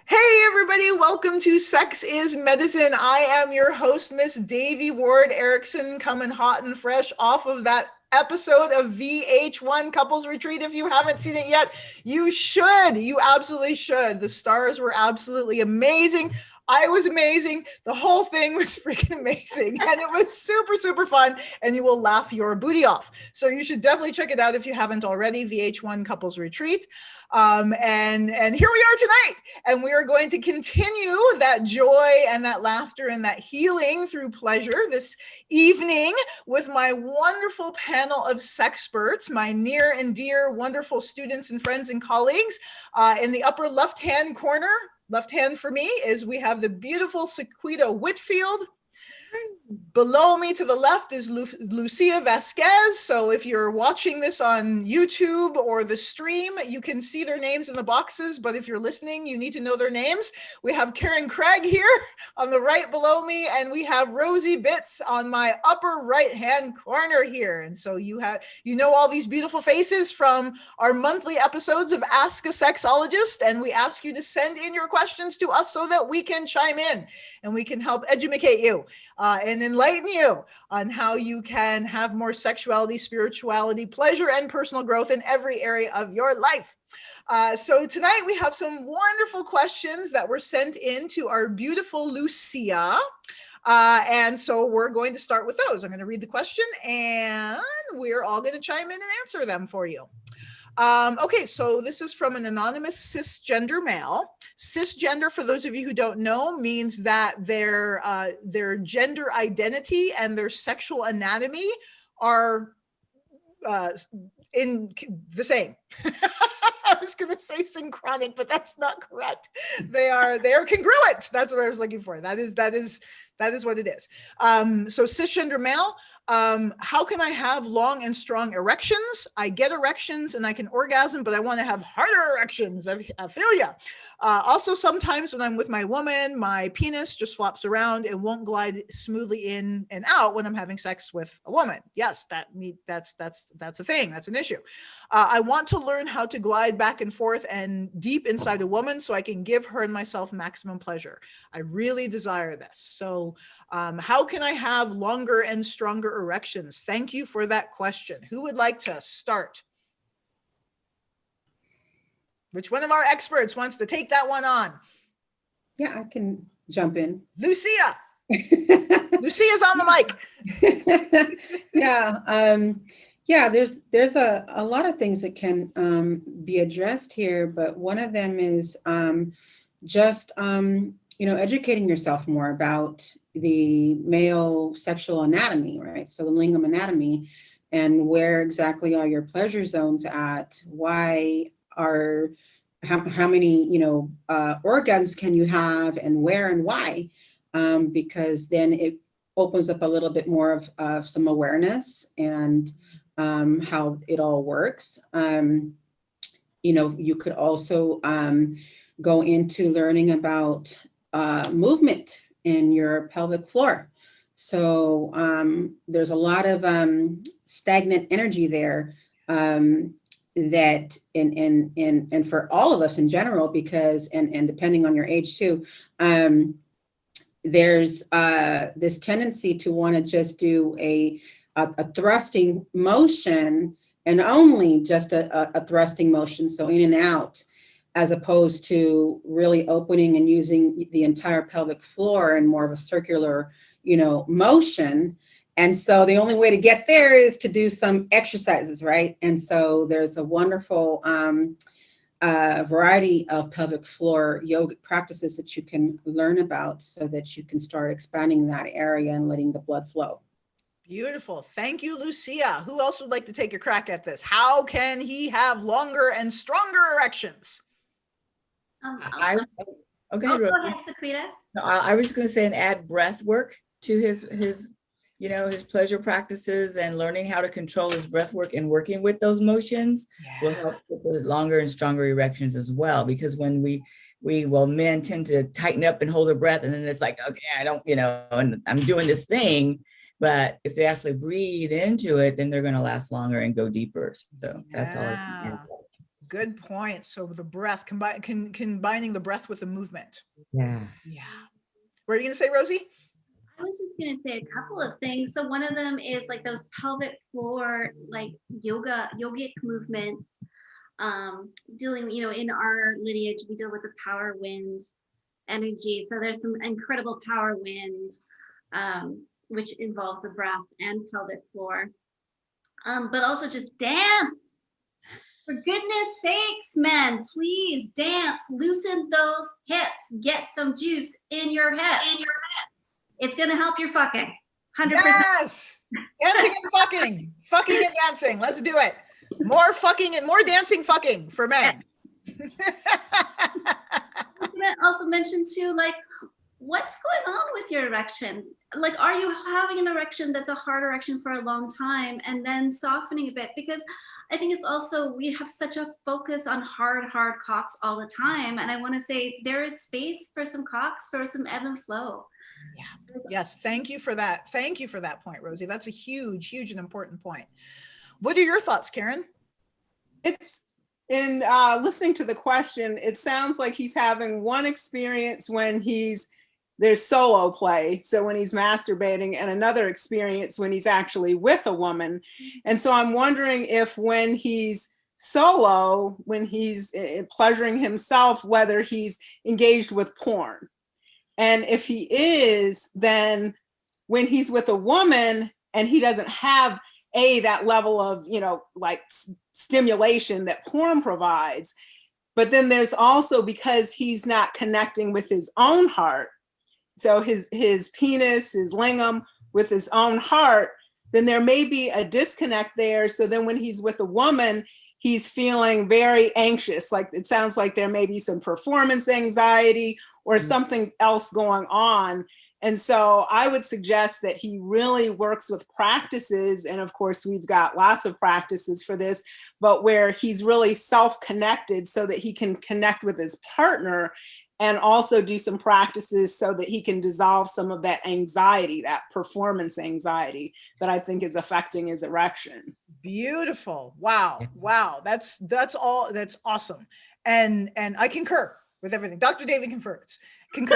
Hey everybody, welcome to Sex is Medicine. I am your host, Miss Devi Ward Erickson, coming hot and fresh off of that episode of VH1 Couples Retreat. If you haven't seen it yet, you should. You absolutely should. The stars were absolutely amazing. I was amazing. The whole thing was freaking amazing. And it was super, super fun. And you will laugh your booty off. So you should definitely check it out if you haven't already. VH1 Couples Retreat. And here we are tonight. And we are going to continue that joy and that laughter and that healing through pleasure this evening with my wonderful panel of sexperts, my near and dear wonderful students and friends and colleagues. In the upper left-hand corner, left hand for me, is we have the beautiful Sequita Whitfield. Below me to the left is Lucia Vasquez. So if you're watching this on YouTube or the stream, you can see their names in the boxes. But if you're listening, you need to know their names. We have Karen Craig here on the right below me, and we have Rosie Bitts on my upper right-hand corner here. And so you know all these beautiful faces from our monthly episodes of Ask a Sexologist, and we ask you to send in your questions to us so that we can chime in and we can help educate you and enlighten you on how you can have more sexuality, spirituality, pleasure, and personal growth in every area of your life. So tonight we have some wonderful questions that were sent in to our beautiful Lucia. And so we're going to start with those. I'm going to read the question and we're all going to chime in and answer them for you. Okay, so this is from an anonymous cisgender male. Cisgender, for those of you who don't know, means that their gender identity and their sexual anatomy are in the same. I was going to say synchronic, but that's not correct. They are congruent. That's what I was looking for. That is what it is. So cisgender male, how can I have long and strong erections? I get erections and I can orgasm, but I want to have harder erections. I feel ya. Also, sometimes when I'm with my woman, my penis just flops around and won't glide smoothly in and out when I'm having sex with a woman. Yes, that's a thing. That's an issue. I want to learn how to glide back and forth and deep inside a woman so I can give her and myself maximum pleasure. I really desire this. So how can I have longer and stronger erections? Thank you for that question. Who would like to start? Which one of our experts wants to take that one on? Yeah, I can jump in. Lucia. Lucia's on the mic. Yeah, there's a lot of things that can be addressed here, but one of them is just educating yourself more about the male sexual anatomy, right? So the lingam anatomy, and where exactly are your pleasure zones at? How many organs can you have, and where and why? Because then it opens up a little bit more of some awareness and how it all works. You could also go into learning about movement in your pelvic floor. So there's a lot of stagnant energy there that and for all of us in general, because and depending on your age too, there's this tendency to want to just do a thrusting motion, and only just a thrusting motion, so in and out, as opposed to really opening and using the entire pelvic floor in more of a circular, motion. And so the only way to get there is to do some exercises, right? And so there's a wonderful variety of pelvic floor yogic practices that you can learn about so that you can start expanding that area and letting the blood flow. Beautiful. Thank you, Lucia. Who else would like to take a crack at this? How can he have longer and stronger erections? Okay. Go ahead, Sequita. No, I was going to say, and add breath work to his pleasure practices, and learning how to control his breath work and working with those motions will help with the longer and stronger erections as well. Because when men tend to tighten up and hold their breath, and then it's like, okay, I don't, and I'm doing this thing. But if they actually breathe into it, then they're going to last longer and go deeper. So that's all. Good point. So the breath, combining the breath with the movement. Yeah. Yeah. What are you going to say, Rosie? I was just going to say a couple of things. So one of them is like those pelvic floor, like yogic movements, dealing, in our lineage, we deal with the power wind energy. So there's some incredible power wind, which involves the breath and pelvic floor. But also just dance. For goodness sakes, men, please dance, loosen those hips, get some juice in your hips. It's going to help your fucking 100%. Yes. Dancing and fucking. Fucking and dancing. Let's do it. More fucking and more dancing fucking for men. I was going to also mention too, like, what's going on with your erection? Like, are you having an erection that's a hard erection for a long time and then softening a bit? Because I think it's also, we have such a focus on hard cocks all the time. And I want to say there is space for some cocks, for some ebb and flow. Yeah. Yes. Thank you for that. Thank you for that point, Rosie. That's a huge and important point. What are your thoughts, Karen? It's in listening to the question, it sounds like he's having one experience when there's solo play, so when he's masturbating, and another experience when he's actually with a woman. And so I'm wondering if when he's solo, when he's pleasuring himself, whether he's engaged with porn. And if he is, then when he's with a woman and he doesn't have that level of, like stimulation that porn provides, but then there's also, because he's not connecting with his own heart, so his penis, his lingam with his own heart, then there may be a disconnect there. So then when he's with a woman, he's feeling very anxious. Like, it sounds like there may be some performance anxiety or something else going on. And so I would suggest that he really works with practices. And of course, we've got lots of practices for this, but where he's really self-connected so that he can connect with his partner, and also do some practices so that he can dissolve some of that anxiety, that performance anxiety that I think is affecting his erection. Beautiful. Wow. That's awesome. And I concur with everything. Dr. Devi concurs. And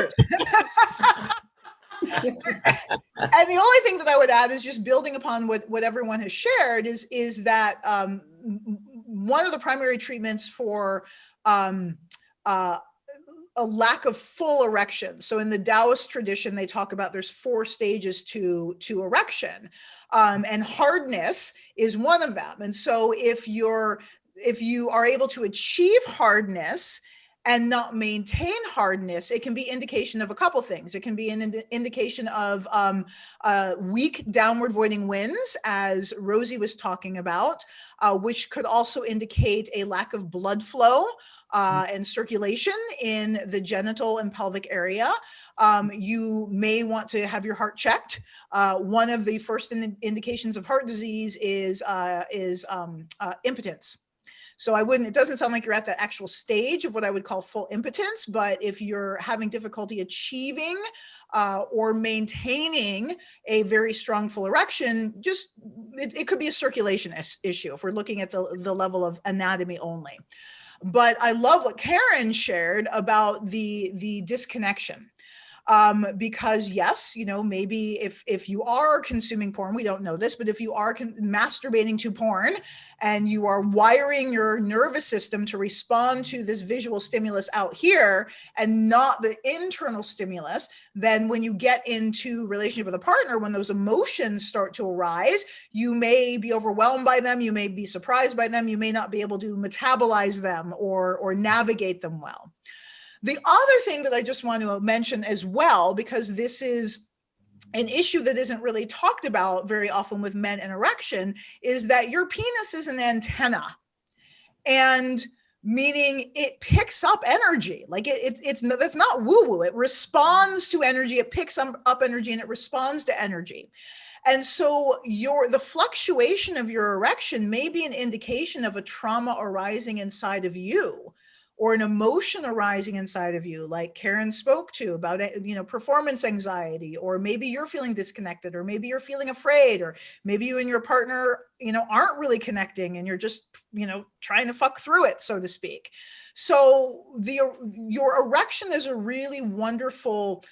the only thing that I would add is just building upon what everyone has shared is that one of the primary treatments for a lack of full erection. So in the Taoist tradition, they talk about there's 4 stages to erection, and hardness is one of them. And so if you are able to achieve hardness and not maintain hardness, it can be indication of a couple things. It can be an indication of weak downward voiding winds, as Rosie was talking about, which could also indicate a lack of blood flow and circulation in the genital and pelvic area. You may want to have your heart checked. One of the first indications of heart disease is impotence. So it doesn't sound like you're at the actual stage of what I would call full impotence, but if you're having difficulty achieving or maintaining a very strong full erection, it could be a circulation issue if we're looking at the level of anatomy only. But I love what Karen shared about the disconnection. Because yes, maybe if you are consuming porn, we don't know this, but if you are masturbating to porn and you are wiring your nervous system to respond to this visual stimulus out here and not the internal stimulus, then when you get into relationship with a partner, when those emotions start to arise, you may be overwhelmed by them, you may be surprised by them, you may not be able to metabolize them or navigate them well. The other thing that I just want to mention as well, because this is an issue that isn't really talked about very often with men and erection, is that your penis is an antenna, and meaning it picks up energy. Like that's not woo-woo. It responds to energy. It picks up energy and it responds to energy. And so the fluctuation of your erection may be an indication of a trauma arising inside of you, or an emotion arising inside of you, like Karen spoke to about, performance anxiety, or maybe you're feeling disconnected, or maybe you're feeling afraid, or maybe you and your partner, aren't really connecting and you're just, trying to fuck through it, so to speak. So your erection is a really wonderful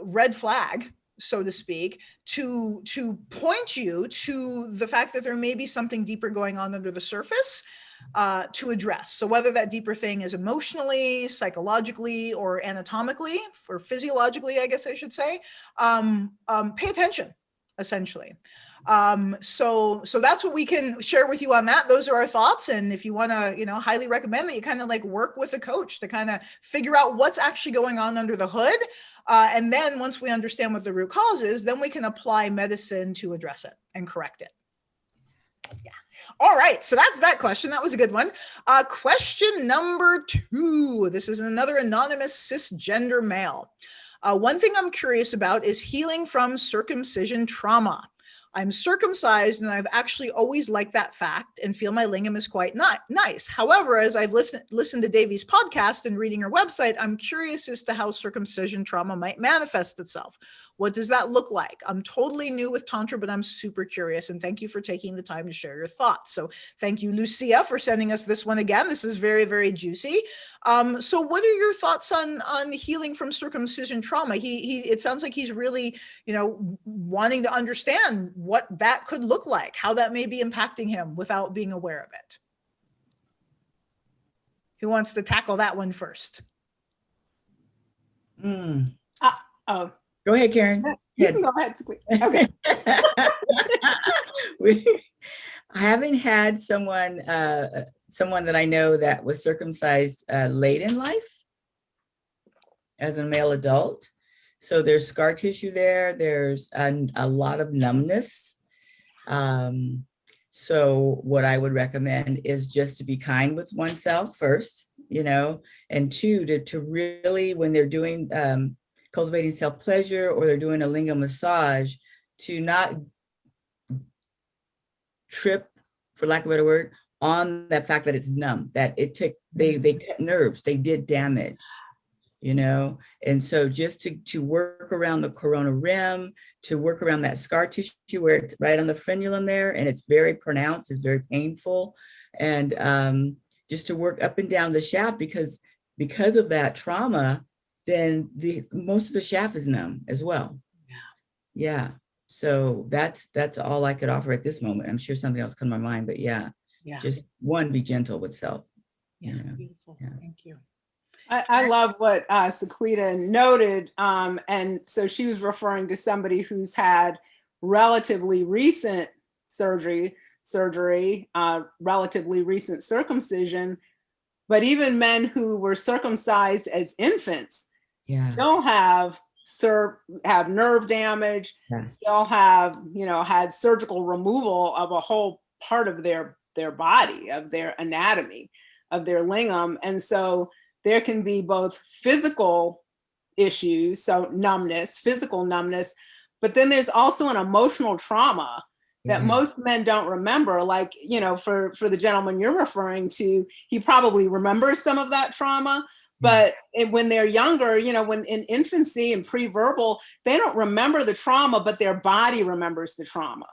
red flag, so to speak, to point you to the fact that there may be something deeper going on under the surface to address. So whether that deeper thing is emotionally, psychologically, or anatomically, or physiologically, I guess I should say, pay attention, essentially. So that's what we can share with you on that. Those are our thoughts. And if you want to, highly recommend that you kind of like work with a coach to kind of figure out what's actually going on under the hood. And then once we understand what the root cause is, then we can apply medicine to address it and correct it. Yeah. All right. So that's that question. That was a good one. Question number 2. This is another anonymous cisgender male. One thing I'm curious about is healing from circumcision trauma. I'm circumcised and I've actually always liked that fact and feel my lingam is quite nice. However, as I've listened to Devi's podcast and reading her website, I'm curious as to how circumcision trauma might manifest itself. What does that look like? I'm totally new with Tantra, but I'm super curious, and thank you for taking the time to share your thoughts. So thank you, Lucia, for sending us this one again. This is very, very juicy. So what are your thoughts on healing from circumcision trauma? It sounds like he's really, wanting to understand what that could look like, how that may be impacting him without being aware of it. Who wants to tackle that one first? Go ahead, Karen. You can go ahead. Okay. I haven't had someone that I know that was circumcised late in life as a male adult. So there's scar tissue there. There's a lot of numbness. So what I would recommend is just to be kind with oneself first, and 2, to really, when they're doing cultivating self-pleasure or they're doing a lingam massage, to not trip, for lack of a better word, on that fact that it's numb, that they cut nerves, they did damage, and so just to work around the corona rim, to work around that scar tissue where it's right on the frenulum there, and it's very pronounced, it's very painful, and just to work up and down the shaft, because of that trauma, then most of the shaft is numb as well. Yeah. So that's all I could offer at this moment. I'm sure something else come to my mind, but just be gentle with self. Beautiful. Yeah. Thank you. I love what Sequita noted. And so she was referring to somebody who's had relatively recent surgery, relatively recent circumcision, but even men who were circumcised as infants still have nerve damage, still have, had surgical removal of a whole part of their body, of their anatomy, of their lingam. And so there can be both physical issues, so numbness, physical numbness, but then there's also an emotional trauma that most men don't remember. Like, for the gentleman you're referring to, he probably remembers some of that trauma, but when they're younger, when in infancy and pre-verbal, they don't remember the trauma, but their body remembers the trauma.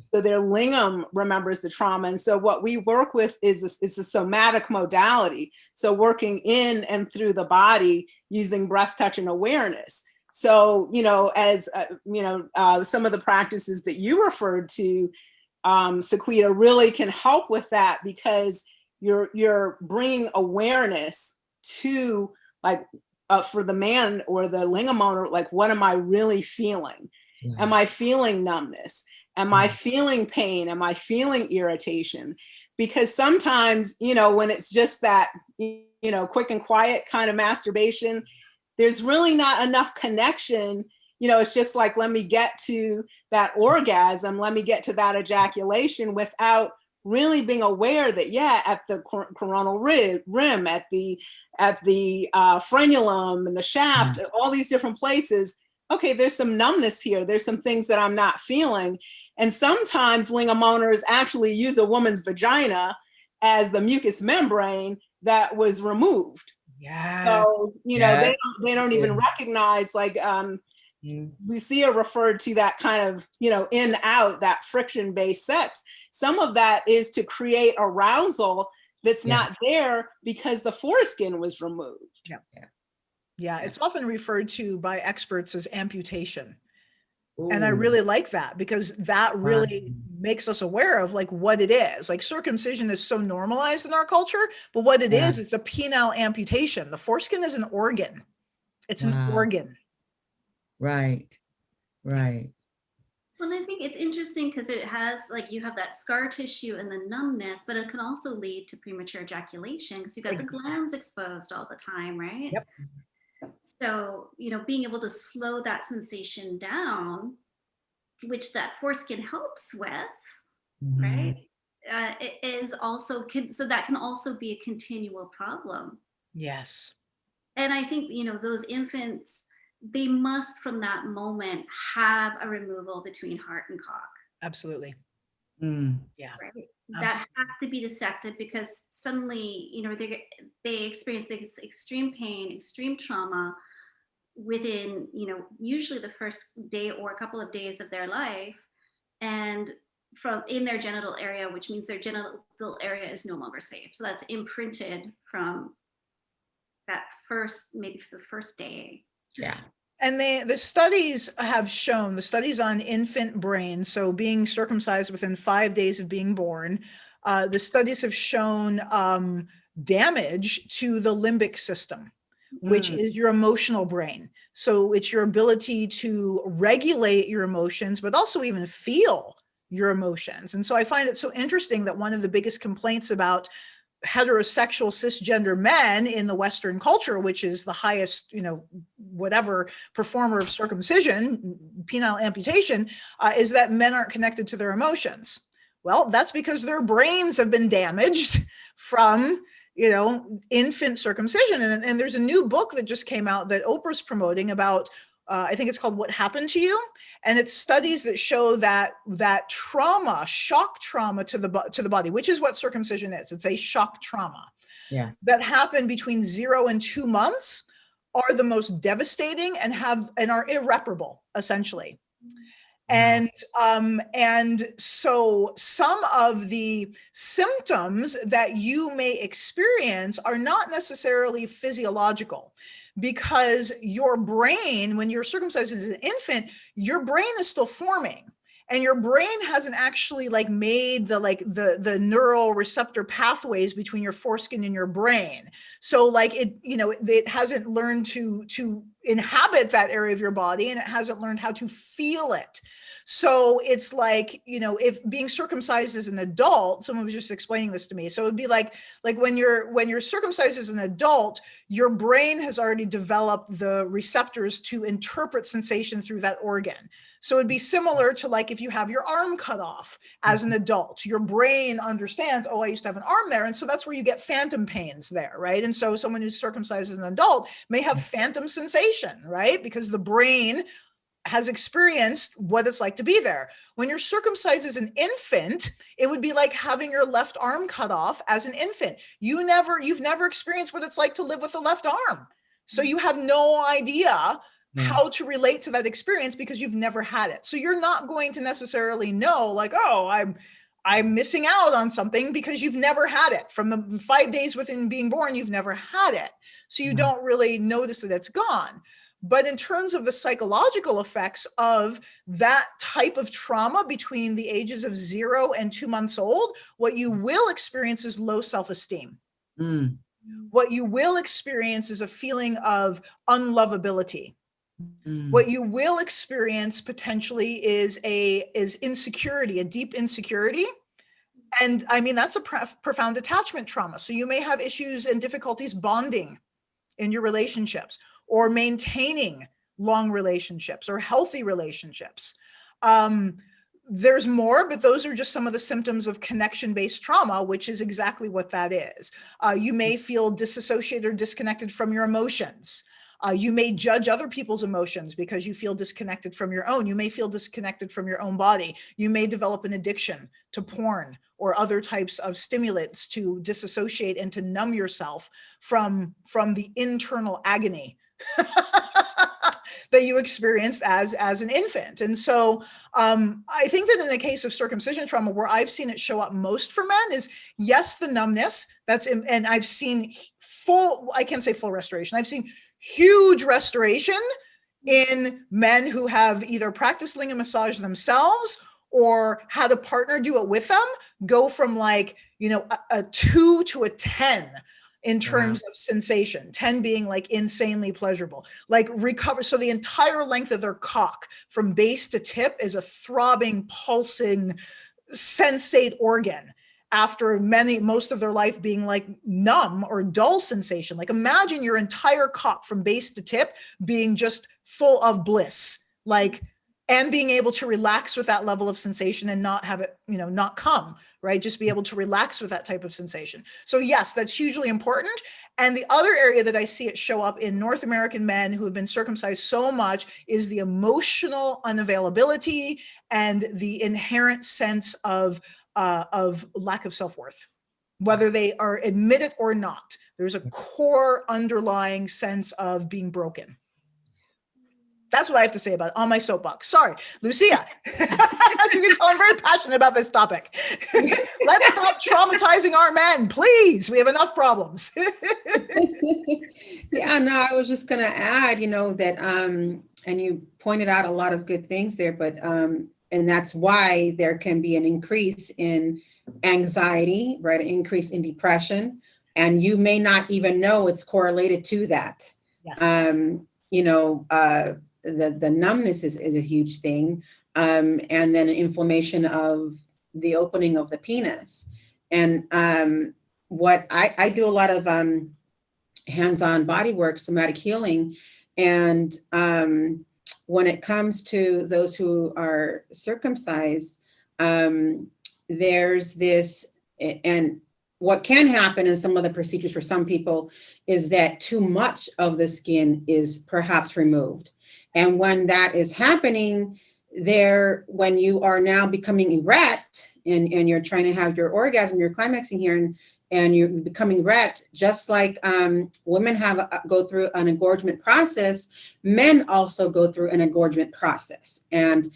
So their lingam remembers the trauma. And so what we work with is a somatic modality. So working in and through the body using breath, touch, and awareness. So, as, some of the practices that you referred to, Sequita, really can help with that, because you're bringing awareness to, like, for the man or the lingam owner, like, what am I really feeling? Am I feeling numbness? Am I feeling pain? Am I feeling irritation? Because sometimes, when it's just that, quick and quiet kind of masturbation, there's really not enough connection. It's just like, let me get to that orgasm, let me get to that ejaculation, without really being aware that, at the coronal rim, at the frenulum and the shaft, all these different places, okay, there's some numbness here. There's some things that I'm not feeling. And sometimes lingam owners actually use a woman's vagina as the mucous membrane that was removed. Yeah. So, you know, Yeah. they don't even recognize, like, Lucia referred to that kind of, you know, in out, that friction based sex. Some of that is to create arousal that's not there because the foreskin was removed. Yeah, it's often referred to by experts as amputation. Ooh. And I really like that because that really makes us aware of like what it is. Like circumcision is so normalized in our culture, but what it is, it's a penile amputation. The foreskin is an organ. It's an organ. Right. Right. Well, I think it's interesting because it has, like, you have that scar tissue and the numbness, but it can also lead to premature ejaculation because you've got the glands exposed all the time, right? Yep. So, you know, being able to slow that sensation down, which that foreskin helps with, right? It is also, so that can also be a continual problem. Yes. And I think, you know, those infants, they must from that moment have a removal between heart and cock. Absolutely. Yeah. Right. That has to be dissected because suddenly, you know, they experience this extreme pain, extreme trauma within, you know, usually the first day or a couple of days of their life, and from in their genital area, which means their genital area is no longer safe. So that's imprinted from that first, maybe for the first day. Yeah. And the studies have shown, the studies on infant brains, so being circumcised within 5 days of being born, the studies have shown damage to the limbic system, which is your emotional brain. So it's your ability to regulate your emotions, but also even feel your emotions. And so I find it so interesting that one of the biggest complaints about heterosexual cisgender men in the Western culture, which is the highest, you know, whatever performer of circumcision, penile amputation, is that men aren't connected to their emotions. Well, that's because their brains have been damaged from, you know, infant circumcision. And there's a new book that just came out that Oprah's promoting about, I think it's called What Happened to You? And it's studies that show that trauma, shock trauma to the body, which is what circumcision is. It's a shock trauma that happen between 0 and 2 months are the most devastating and are irreparable, essentially. And so some of the symptoms that you may experience are not necessarily physiological, because your brain, when you're circumcised as an infant, your brain is still forming. And your brain hasn't actually like made the neural receptor pathways between your foreskin and your brain. So like it, you know, it hasn't learned to inhabit that area of your body, and it hasn't learned how to feel it. So it's like, you know, if being circumcised as an adult, someone was just explaining this to me. So it'd be like when you're circumcised as an adult, your brain has already developed the receptors to interpret sensation through that organ. So it'd be similar to like if you have your arm cut off as an adult, your brain understands, oh, I used to have an arm there. And so that's where you get phantom pains there, right? And so someone who's circumcised as an adult may have phantom sensation, right? Because the brain has experienced what it's like to be there. When you're circumcised as an infant, it would be like having your left arm cut off as an infant. You've never experienced what it's like to live with a left arm. So you have no idea how to relate to that experience because you've never had it. So you're not going to necessarily know like, oh, I'm missing out on something because you've never had it. From the 5 days within being born, you've never had it. So you don't really notice that it's gone. But in terms of the psychological effects of that type of trauma between the ages of 0 and 2 months old, what you will experience is low self-esteem. What you will experience is a feeling of unlovability. What you will experience potentially is insecurity, a deep insecurity. And I mean, that's a profound attachment trauma. So you may have issues and difficulties bonding in your relationships, or maintaining long relationships or healthy relationships. There's more, but those are just some of the symptoms of connection-based trauma, which is exactly what that is. You may feel disassociated or disconnected from your emotions. You may judge other people's emotions because you feel disconnected from your own. You may feel disconnected from your own body. You may develop an addiction to porn or other types of stimulants to disassociate and to numb yourself from the internal agony that you experienced as an infant. And so I think that in the case of circumcision trauma, where I've seen it show up most for men is, yes, the numbness, and I've seen I can't say full restoration. I've seen huge restoration in men who have either practiced lingam massage themselves or had a partner do it with them, go from like, a 2 to a 10 in terms of sensation, 10 being like insanely pleasurable, like recover. So the entire length of their cock from base to tip is a throbbing, pulsing, sensate organ after most of their life being like numb or dull sensation. Like imagine your entire cock from base to tip being just full of bliss, and being able to relax with that level of sensation and not have it, not come, right? Just be able to relax with that type of sensation. So yes, that's hugely important. And the other area that I see it show up in North American men who have been circumcised so much is the emotional unavailability and the inherent sense of lack of self-worth, whether they are admit it or not. There's a core underlying sense of being broken. That's what I have to say about it on my soapbox. Sorry, Lucia. As you can tell, I'm very passionate about this topic. Let's stop traumatizing our men, please. We have enough problems. Yeah, no, I was just going to add, that, and you pointed out a lot of good things there, but, and that's why there can be an increase in anxiety, right? An increase in depression, and you may not even know it's correlated to that. Yes. The numbness is a huge thing. And then inflammation of the opening of the penis. And what I do a lot of hands-on body work, somatic healing. And when it comes to those who are circumcised, there's this, and what can happen in some of the procedures for some people is that too much of the skin is perhaps removed. And when that is happening, when you are now becoming erect and you're trying to have your orgasm, you're climaxing here and you're becoming erect, just like women go through an engorgement process, men also go through an engorgement process. And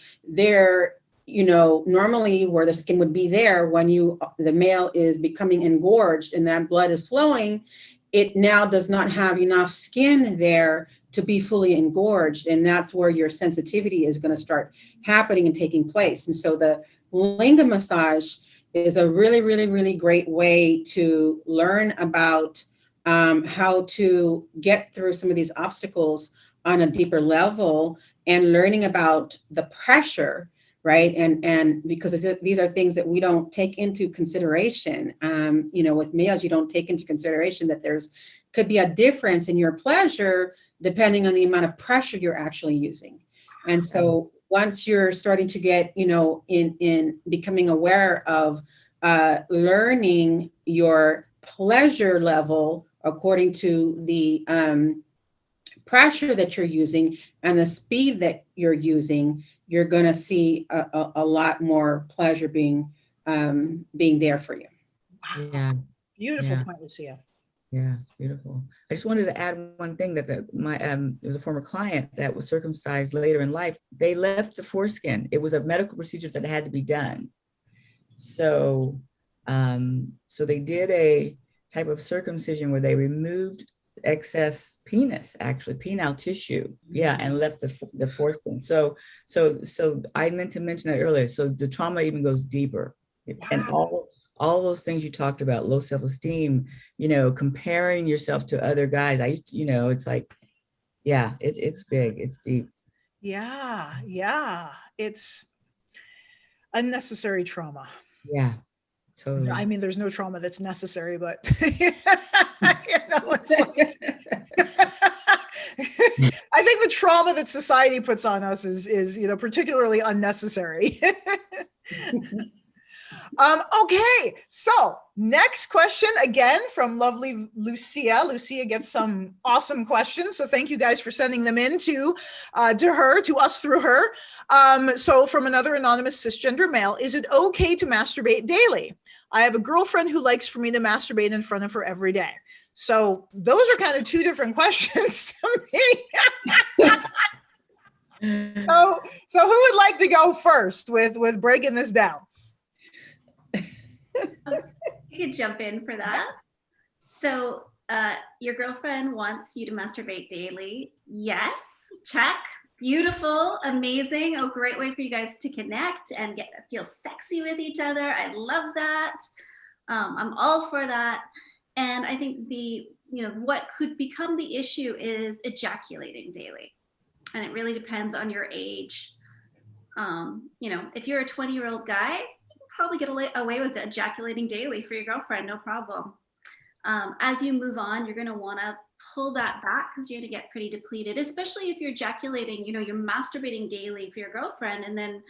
normally where the skin would be there when the male is becoming engorged and that blood is flowing, it now does not have enough skin there to be fully engorged. And that's where your sensitivity is going to start happening and taking place. And so the lingam massage is a really, really, really great way to learn about how to get through some of these obstacles on a deeper level and learning about the pressure, right? And because these are things that we don't take into consideration. With males, you don't take into consideration that could be a difference in your pleasure depending on the amount of pressure you're actually using. And so once you're starting to get, in becoming aware of learning your pleasure level according to the pressure that you're using and the speed that you're using, you're going to see a lot more pleasure being there for you. Wow. Yeah. Beautiful point, Lucia. Yeah, it's beautiful. I just wanted to add one thing that there was a former client that was circumcised later in life. They left the foreskin. It was a medical procedure that had to be done. So, so they did a type of circumcision where they removed excess penile tissue. Yeah, and left the foreskin. So I meant to mention that earlier. So the trauma even goes deeper, and all those things you talked about, low self-esteem, comparing yourself to other guys. It's like, yeah, it's big, it's deep. Yeah. It's unnecessary trauma. Yeah, totally. I mean, there's no trauma that's necessary, but I think the trauma that society puts on us is particularly unnecessary. Okay, so next question again from lovely Lucia. Lucia gets some awesome questions, so thank you guys for sending them in to us through her. So from another anonymous cisgender male, is it okay to masturbate daily? I have a girlfriend who likes for me to masturbate in front of her every day. So those are kind of two different questions to me. So who would like to go first with breaking this down? You could jump in for that. So your girlfriend wants you to masturbate daily. Yes, check. Beautiful, amazing. A great way for you guys to connect and feel sexy with each other. I love that. I'm all for that. And I think what could become the issue is ejaculating daily. And it really depends on your age. If you're a 20-year-old guy, probably get away with ejaculating daily for your girlfriend, no problem. As you move on, you're going to want to pull that back because you're going to get pretty depleted, especially if you're ejaculating, you're masturbating daily for your girlfriend, and then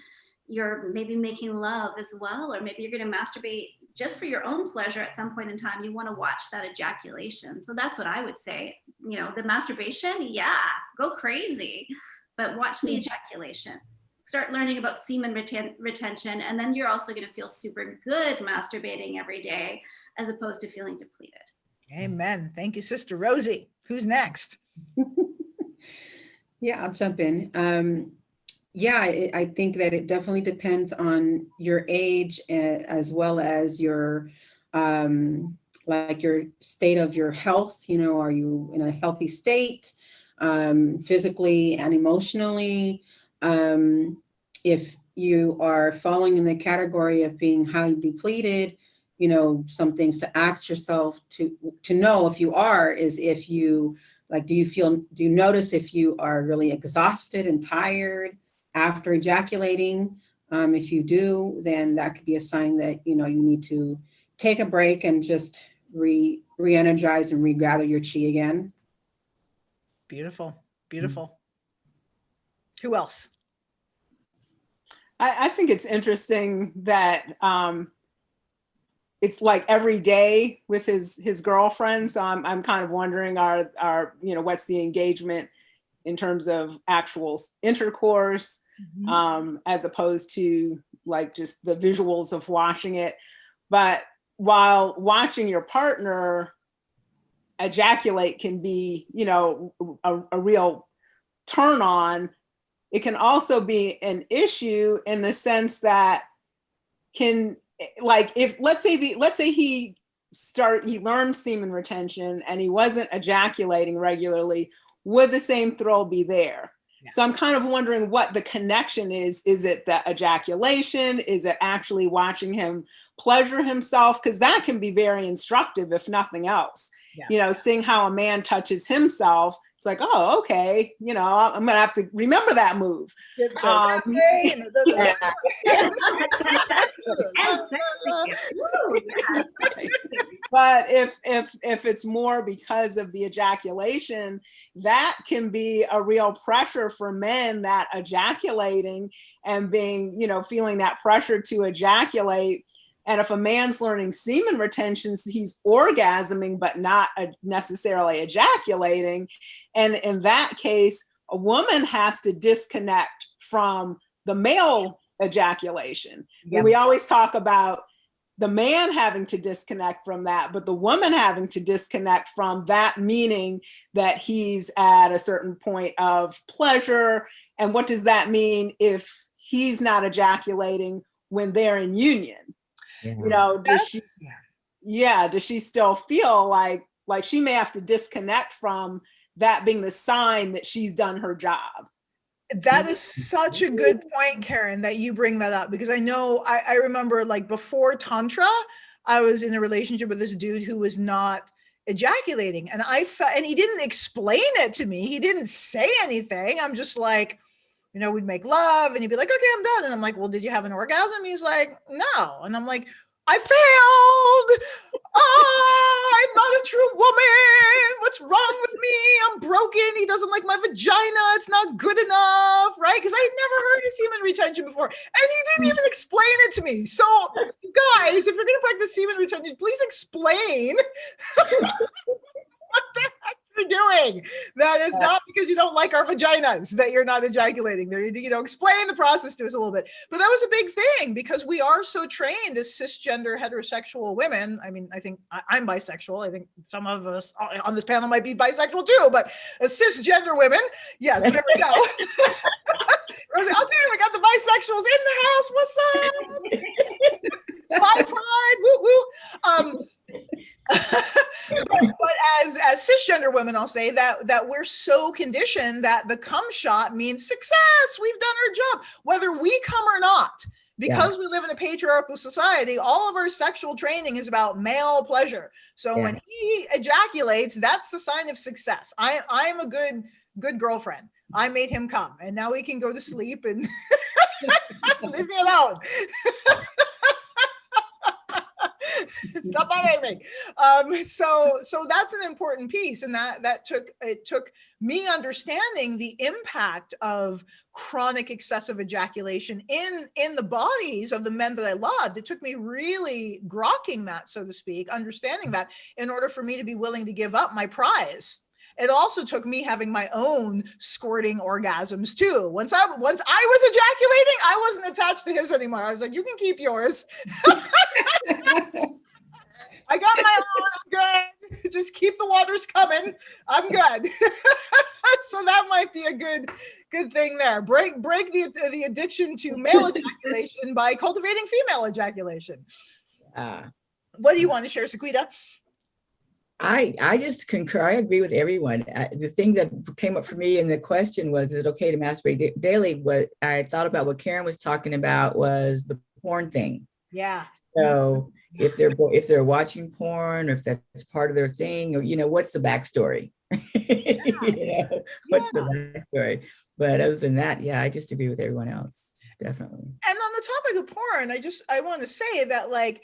you're maybe making love as well, or maybe you're going to masturbate just for your own pleasure at some point in time. You want to watch that ejaculation. So that's what I would say. The masturbation, yeah, go crazy, but watch the ejaculation. Start learning about semen retention, and then you're also going to feel super good masturbating every day as opposed to feeling depleted. Amen. Thank you, Sister Rosie. Who's next? Yeah, I'll jump in. I think that it definitely depends on your age as well as your your state of your health. Are you in a healthy state physically and emotionally? If you are falling in the category of being highly depleted, some things to ask yourself to know if you are is if you do you notice if you are really exhausted and tired after ejaculating? If you do, then that could be a sign that you need to take a break and just re-energize and regather your chi again. Beautiful. Who else? I think it's interesting that it's like every day with his girlfriend. So I'm kind of wondering, are what's the engagement in terms of actual intercourse, as opposed to just the visuals of watching it. But while watching your partner ejaculate can be, a real turn on, it can also be an issue in the sense that let's say he learned semen retention and he wasn't ejaculating regularly, would the same thrill be there? Yeah. So I'm kind of wondering what the connection is. Is it the ejaculation? Is it actually watching him pleasure himself? Because that can be very instructive, if nothing else. Yeah. Seeing how a man touches himself, it's like, oh, okay, I'm gonna have to remember that move. But if it's more because of the ejaculation, that can be a real pressure for men, that ejaculating and being, feeling that pressure to ejaculate. And if a man's learning semen retention, he's orgasming, but not necessarily ejaculating. And in that case, a woman has to disconnect from the male ejaculation. Yeah. And we always talk about the man having to disconnect from that, but the woman having to disconnect from that, meaning that he's at a certain point of pleasure. And what does that mean if he's not ejaculating when they're in union? Does she still feel like she may have to disconnect from that being the sign that she's done her job? That is such a good point, Karen, that you bring that up, because I know I remember before Tantra, I was in a relationship with this dude who was not ejaculating, and and he didn't explain it to me. He didn't say anything. I'm just like, we'd make love and he'd be like, okay, I'm done. And I'm like, well, did you have an orgasm? He's like, no. And I'm like, I failed. I'm not a true woman. What's wrong with me? I'm broken. broken. He doesn't like my vagina. It's not good enough, right? Because I had never heard of semen retention before. And he didn't even explain it to me. So guys, if you're going to practice semen retention, please explain what the heck you're doing. That it's not because you don't like our vaginas that you're not ejaculating. There, explain the process to us a little bit. But that was a big thing because we are so trained as cisgender heterosexual women. I mean, I think I'm bisexual. I think some of us on this panel might be bisexual too, but as cisgender women, yes, there we go. Rosie, okay, we got the bisexuals in the house. What's up? Bye, pride, woo woo. But as cisgender women, I'll say that we're so conditioned that the cum shot means success. We've done our job, whether we come or not. Because we live in a patriarchal society, all of our sexual training is about male pleasure. So when he ejaculates, that's the sign of success. I'm a good girlfriend. I made him come, and now we can go to sleep and leave me alone. Stop bothering me. So that's an important piece, and that took me understanding the impact of chronic excessive ejaculation in the bodies of the men that I loved. It took me really grokking that, so to speak, understanding that in order for me to be willing to give up my prize. It also took me having my own squirting orgasms too. Once I was ejaculating, I wasn't attached to his anymore. I was like, you can keep yours. I got my own, I'm good. Just keep the waters coming. I'm good. So that might be a good thing there. Break the addiction to male ejaculation by cultivating female ejaculation. What do you want to share, Sequita? I just concur. I agree with everyone. The thing that came up for me in the question was, is it okay to masturbate daily? What I thought about what Karen was talking about was the porn thing. Yeah. So if they're watching porn, or if that's part of their thing, or what's the backstory? What's the backstory? But other than that, I just agree with everyone else. Definitely. And on the topic of porn, I want to say that like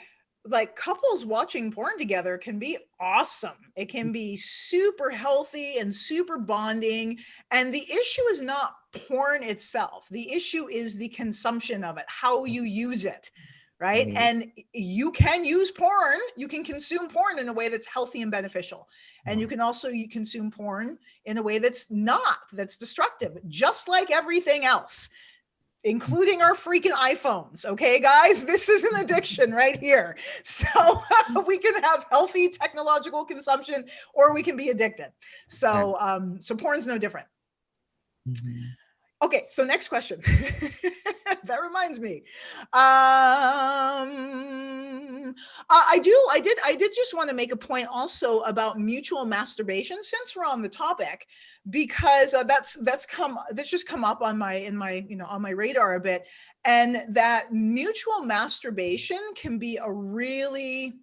couples watching porn together can be awesome. It can be super healthy and super bonding. And the issue is not porn itself. The issue is the consumption of it, how you use it, right? And you can use porn. You can consume porn in a way that's healthy and beneficial. And you can also consume porn in a way that's destructive, just like everything else, including our freaking iPhones. Okay, guys, this is an addiction right here. So we can have healthy technological consumption, or we can be addicted. So, so porn's no different. Mm-hmm. Okay, so next question. That reminds me. I did just want to make a point also about mutual masturbation, since we're on the topic, because that's just come up on my radar a bit, and that mutual masturbation can be a really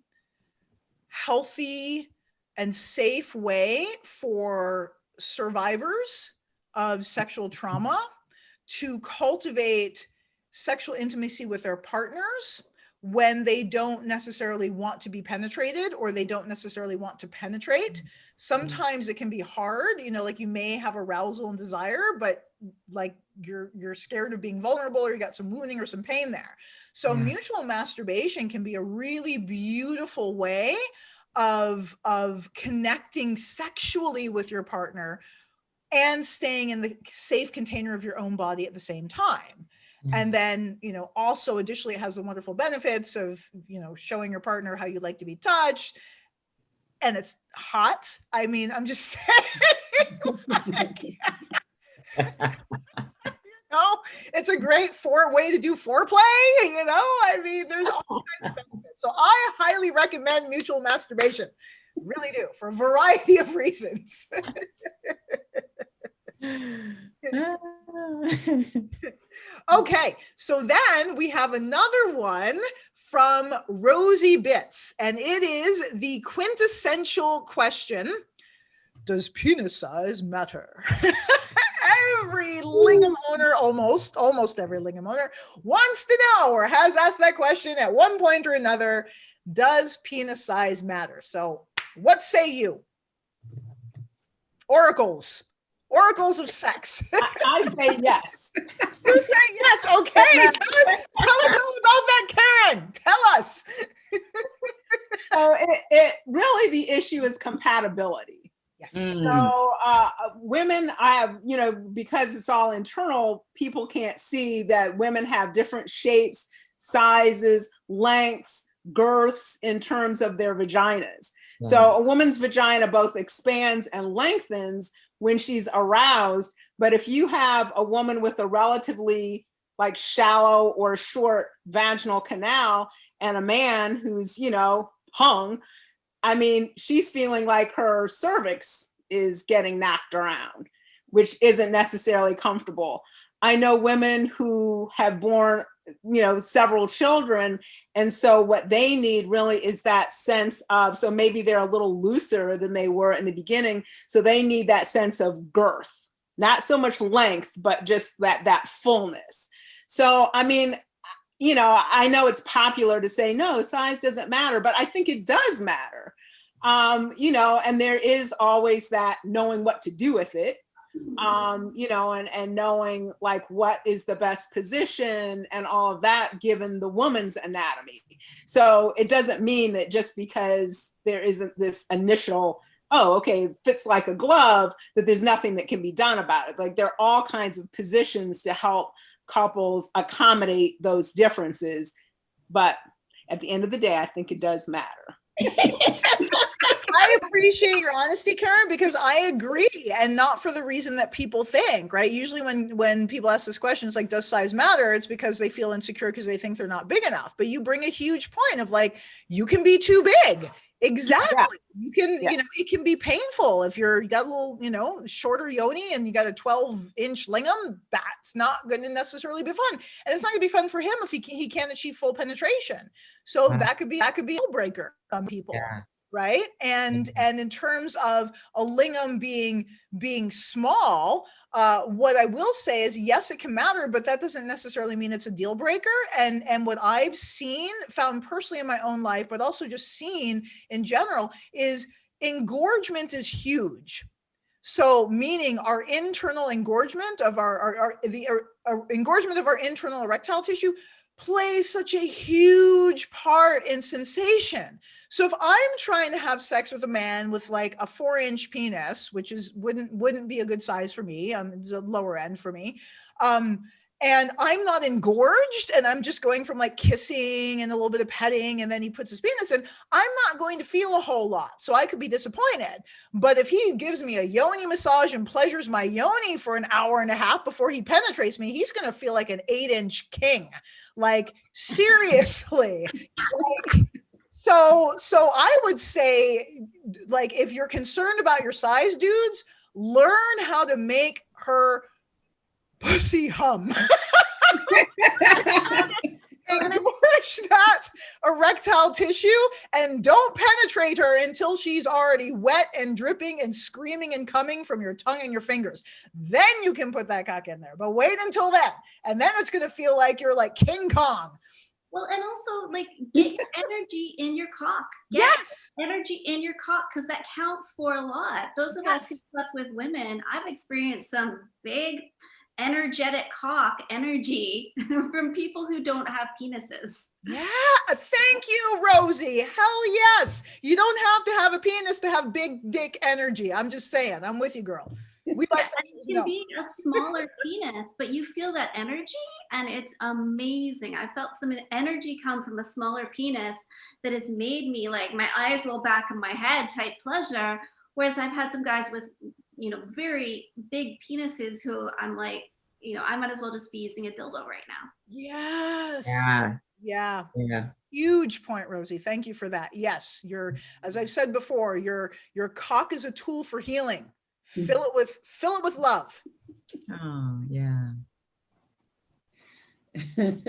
healthy and safe way for survivors of sexual trauma to cultivate sexual intimacy with their partners when they don't necessarily want to be penetrated, or they don't necessarily want to penetrate. Sometimes it can be hard, like you may have arousal and desire, but like you're scared of being vulnerable, or you got some wounding or some pain there. So mutual masturbation can be a really beautiful way of connecting sexually with your partner and staying in the safe container of your own body at the same time. And then, also additionally, it has the wonderful benefits of, showing your partner how you like to be touched. And it's hot. I mean, I'm just saying, it's a great way to do foreplay, I mean, there's all kinds of benefits. So I highly recommend mutual masturbation. Really do, for a variety of reasons. Okay, so then we have another one from Rosie Bits, and it is the quintessential question: does penis size matter? Every lingam owner, almost every lingam owner, wants to know, or has asked that question at one point or another. Does penis size matter? So what say you? Oracles. Oracles of sex. I say yes. You say yes. Okay. Tell us all about that, Karen. Tell us. So it really, the issue is compatibility. Yes. So women, I have, you know, because it's all internal, people can't see that women have different shapes, sizes, lengths, girths in terms of their vaginas. So a woman's vagina both expands and lengthens when she's aroused. But if you have a woman with a relatively like shallow or short vaginal canal and a man who's, you know, hung, I mean, she's feeling like her cervix is getting knocked around, which isn't necessarily comfortable. I know women who have born, you know, several children. And so what they need really is that sense of, so maybe they're a little looser than they were in the beginning. So they need that sense of girth, not so much length, but just that fullness. So, I mean, you know, I know it's popular to say, no, size doesn't matter, but I think it does matter. You know, and there is always that knowing what to do with it. You know, and knowing like what is the best position and all of that given the woman's anatomy. So it doesn't mean that just because there isn't this initial, oh, okay, it fits like a glove, that there's nothing that can be done about it. Like there are all kinds of positions to help couples accommodate those differences. But at the end of the day, I think it does matter. I appreciate your honesty, Karen, because I agree, and not for the reason that people think, right? Usually when people ask this question, it's like, does size matter? It's because they feel insecure because they think they're not big enough. But you bring a huge point of like, you can be too big. Exactly. Yeah. You can, you know, it can be painful if you got a little, you know, shorter yoni and you got a 12-inch lingam. That's not going to necessarily be fun, and it's not going to be fun for him if he can't achieve full penetration. So that could be a deal breaker for some people. Yeah. Right. And in terms of a lingam being small, what I will say is, yes, it can matter, but that doesn't necessarily mean it's a deal breaker. And what I've found personally in my own life, but also just seen in general, is engorgement is huge. So meaning our internal engorgement of our engorgement of our internal erectile tissue plays such a huge part in sensation. So if I'm trying to have sex with a man with like a 4-inch penis, which wouldn't be a good size for me, it's a lower end for me, and I'm not engorged, and I'm just going from like kissing and a little bit of petting, and then he puts his penis in, I'm not going to feel a whole lot. So I could be disappointed. But if he gives me a yoni massage and pleasures my yoni for an hour and a half before he penetrates me, he's going to feel like an 8-inch king. Like, seriously. Like, so I would say, like, if you're concerned about your size, dudes, learn how to make her pussy hum. Engorge that erectile tissue and don't penetrate her until she's already wet and dripping and screaming and coming from your tongue and your fingers. Then you can put that cock in there, but wait until then. And then it's going to feel like you're like King Kong. Well, and also like get your energy in your cock. Get energy in your cock, because that counts for a lot. Those of us who slept with women, I've experienced some big energetic cock energy from people who don't have penises. Yeah, thank you, Rosie. Hell yes. You don't have to have a penis to have big dick energy. I'm just saying. I'm with you, girl. We it can be a smaller penis, but you feel that energy, and it's amazing. I felt some energy come from a smaller penis that has made me like my eyes roll back in my head type pleasure. Whereas I've had some guys with, you know, very big penises who I'm like, you know, I might as well just be using a dildo right now. Yes. Yeah. Huge point, Rosie. Thank you for that. Yes, as I've said before, your cock is a tool for healing. Fill it with love. Oh, yeah.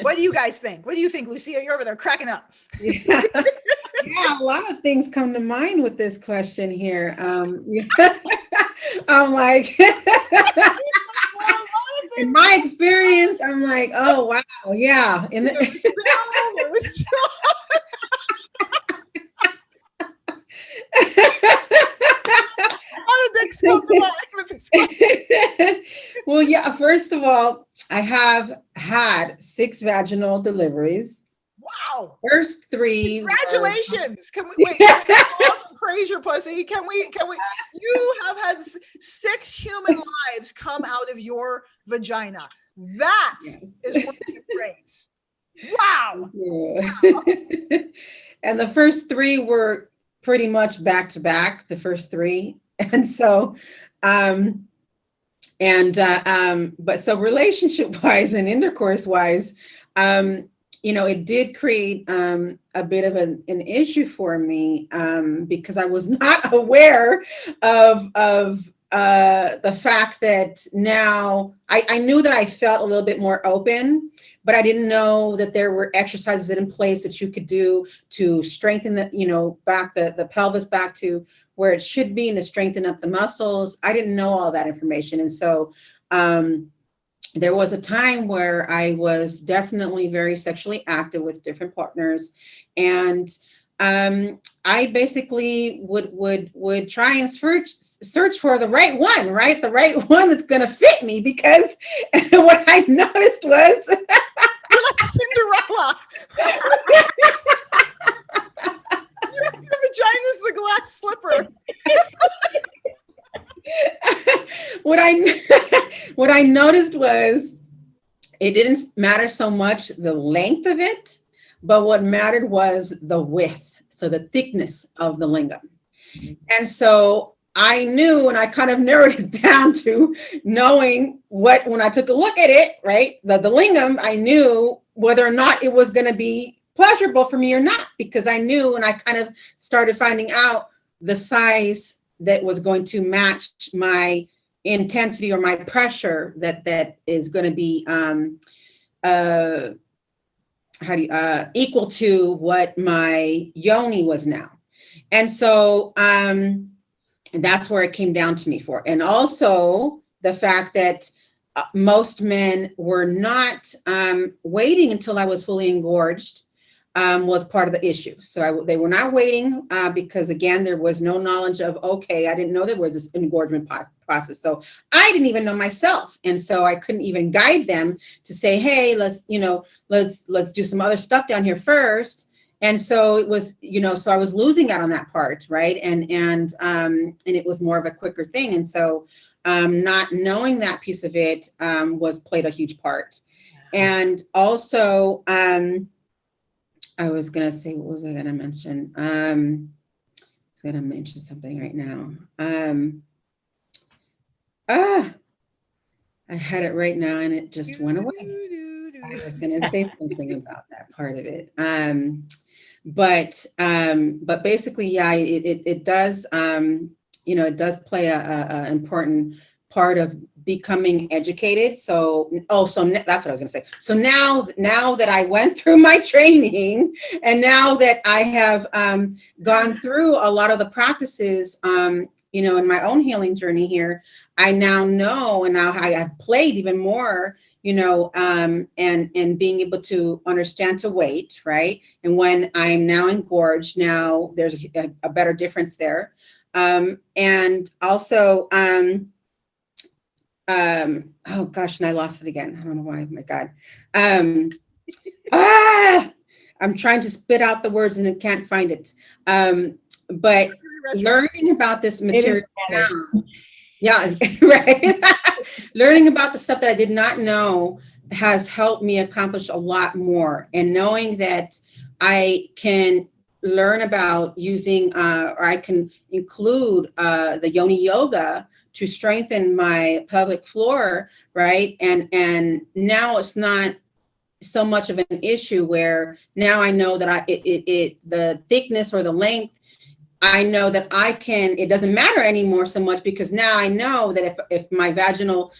What do you guys think? What do you think, Lucia? You're over there cracking up. Yeah, a lot of things come to mind with this question here. I'm like, in my experience, I'm like, oh wow, yeah. Dicks come to mind with Well, yeah, first of all, I have had 6 vaginal deliveries. Wow. First 3 were- Congratulations. Can we wait? Can we pause and praise your pussy? Can we, you have had 6 human lives come out of your vagina. That Yes. is worthy of praise. Wow. Yeah. And the first 3 were pretty much back to back, the first 3. And so, but so relationship wise and intercourse wise, it did create a bit of an issue for me because I was not aware of the fact that now I knew that I felt a little bit more open, but I didn't know that there were exercises in place that you could do to strengthen back the pelvis back to where it should be and to strengthen up the muscles. I didn't know all that information. And so there was a time where I was definitely very sexually active with different partners. And I basically would try and search for the right one, right? The right one that's going to fit me, because what I noticed was You're like Cinderella. Your vagina's the glass slipper. What I noticed was it didn't matter so much the length of it, but what mattered was the width, so the thickness of the lingam. And so I knew, and I kind of narrowed it down to knowing when I took a look at it, right, the lingam, I knew whether or not it was going to be pleasurable for me or not, because I knew, and I kind of started finding out the size that was going to match my intensity or my pressure that is going to be equal to what my yoni was now. And so that's where it came down to me for. And also the fact that most men were not waiting until I was fully engorged was part of the issue. So they were not waiting because, again, there was no knowledge of, okay, I didn't know there was this engorgement process. So I didn't even know myself. And so I couldn't even guide them to say, hey, let's do some other stuff down here first. And so it was, so I was losing out on that part, right? And it was more of a quicker thing. And so not knowing that piece of it played a huge part. And also, I was going to say, what was I going to mention? I was going to mention something right now. I had it right now and it just went away. I was going to say something about that part of it. But basically, yeah, it does, it does play a important part of becoming educated. So that's what I was going to say. So now that I went through my training, and now that I have gone through a lot of the practices, in my own healing journey here, I now know, and now I have played even more, and being able to understand to wait, right? And when I'm now engorged, now there's a better difference there. And also, oh gosh, and I lost it again. I don't know why. Oh my God. I'm trying to spit out the words and I can't find it. But learning about this material now, yeah, right. Learning about the stuff that I did not know has helped me accomplish a lot more. And knowing that I can learn about using, or I can include the yoni yoga to strengthen my pelvic floor, right? And now it's not so much of an issue where now I know that the thickness or the length, I know that it doesn't matter anymore so much, because now I know that if my vaginal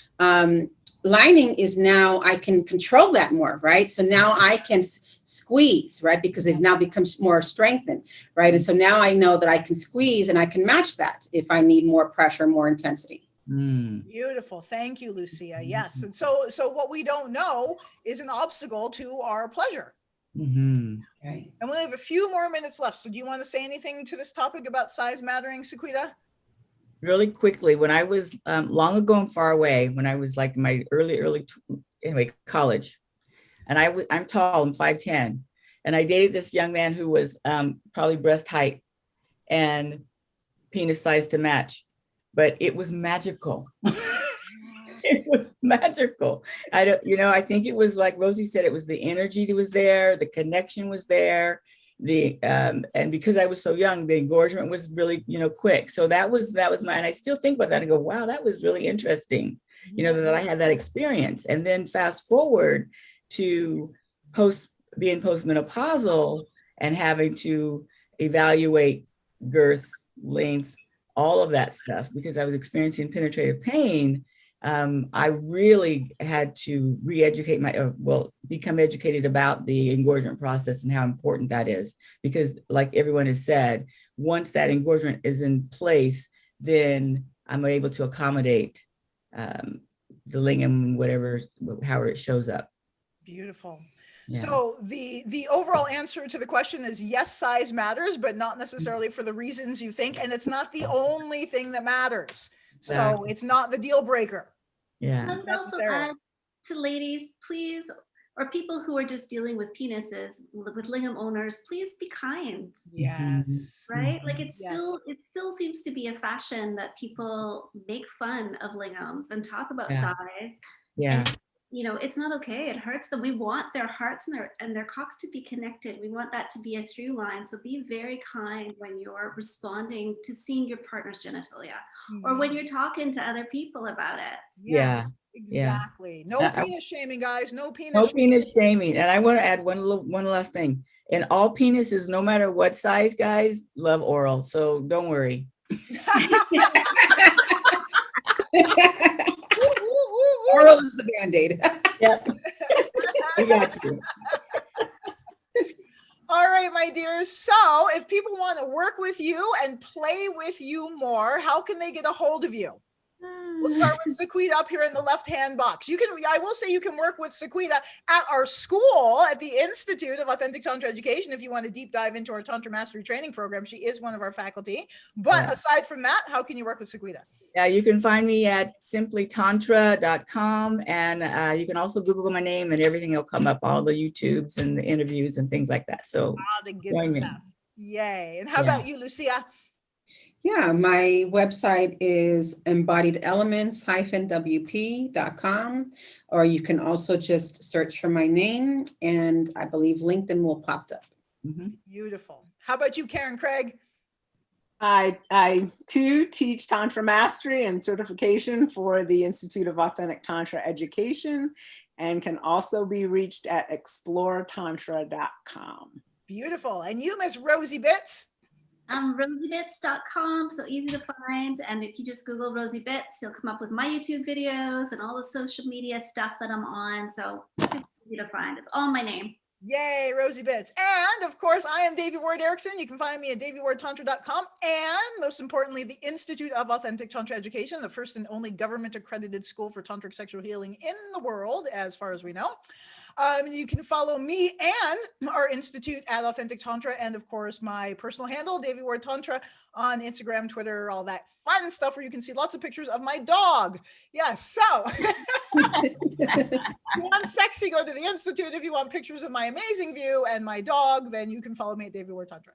lining is now, I can control that more, right? So now I can squeeze, right? Because they've now become more strengthened, right? And so now I know that I can squeeze and I can match that if I need more pressure, more intensity. Beautiful. Thank you, Lucia. Yes. And so what we don't know is an obstacle to our pleasure. Okay. And we have a few more minutes left. So do you want to say anything to this topic about size mattering, Sequita? really quickly, when I was long ago and far away, when I was like my anyway, college, and I'm tall, I'm 5'10", and I dated this young man who was probably breast height and penis size to match, but it was magical. It was magical. I don't, I think it was like Rosie said, it was the energy that was there, the connection was there, and because I was so young, the engorgement was really, quick. So that was my, and I still think about that and go, wow, that was really interesting, that I had that experience. And then fast forward to being postmenopausal and having to evaluate girth, length, all of that stuff, because I was experiencing penetrative pain. I really had to re-educate become educated about the engorgement process and how important that is. Because like everyone has said, once that engorgement is in place, then I'm able to accommodate the lingam, however it shows up. Beautiful. Yeah. So the overall answer to the question is yes, size matters, but not necessarily for the reasons you think. And it's not the only thing that matters. So Exactly. it's not the deal breaker. I Yeah. would also add to ladies, please, or people who are just dealing with penises, with lingam owners, please be kind. Yes. Right? Like it Yes. still seems to be a fashion that people make fun of lingams and talk about Yeah. size. Yeah. And, it's not okay. It hurts them. We want their hearts and their cocks to be connected. We want that to be a through line. So be very kind when you're responding to seeing your partner's genitalia, or when you're talking to other people about it. Yeah. Exactly. No penis shaming, guys. No penis. No penis shaming. And I want to add one last thing. And all penises, no matter what size, guys, love oral. So don't worry. Oral is the Band-Aid. Yep. I got you. All right, my dears. So if people want to work with you and play with you more, how can they get a hold of you? We'll start with Sequita up here in the left-hand box. I will say you can work with Sequita at our school, at the Institute of Authentic Tantra Education, if you want to deep dive into our Tantra Mastery Training Program. She is one of our faculty. But aside from that, how can you work with Sequita? Yeah, you can find me at simplytantra.com, and you can also Google my name and everything will come up, all the YouTubes and the interviews and things like that. So the good stuff. Yay. And how about you, Lucia? Yeah, my website is embodiedelements-wp.com, or you can also just search for my name, and I believe LinkedIn will pop up. Beautiful. How about you, Karen Craig? I too teach Tantra Mastery and certification for the Institute of Authentic Tantra Education, and can also be reached at exploretantra.com. Beautiful. And you, Miss Rosie Bits? Rosiebits.com, so easy to find. And if you just Google Rosie Bits, you'll come up with my YouTube videos and all the social media stuff that I'm on. So it's easy to find. It's all my name. Yay, Rosie Bits. And of course, I am Devi Ward Erickson. You can find me at deviwardtantra.com. And most importantly, the Institute of Authentic Tantra Education, the first and only government accredited school for tantric sexual healing in the world, as far as we know. You can follow me and our institute at Authentic Tantra, and of course my personal handle, Devi Ward Tantra, on Instagram, Twitter, all that fun stuff where you can see lots of pictures of my dog. Yes, so if you want sexy, go to the institute. If you want pictures of my amazing view and my dog, then you can follow me at Devi Ward Tantra.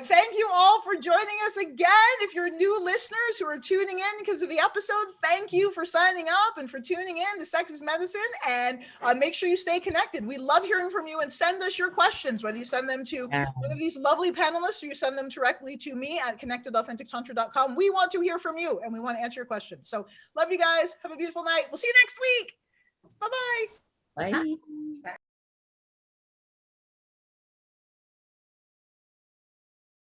Thank you all for joining us again. If you're new listeners who are tuning in because of the episode, thank you for signing up and for tuning in to Sex is Medicine. And make sure you stay connected. We love hearing from you, and send us your questions, whether you send them to one of these lovely panelists or you send them directly to me at connectedauthentictantra.com. We want to hear from you and we want to answer your questions. So love you guys. Have a beautiful night. We'll see you next week. Bye-bye. Bye.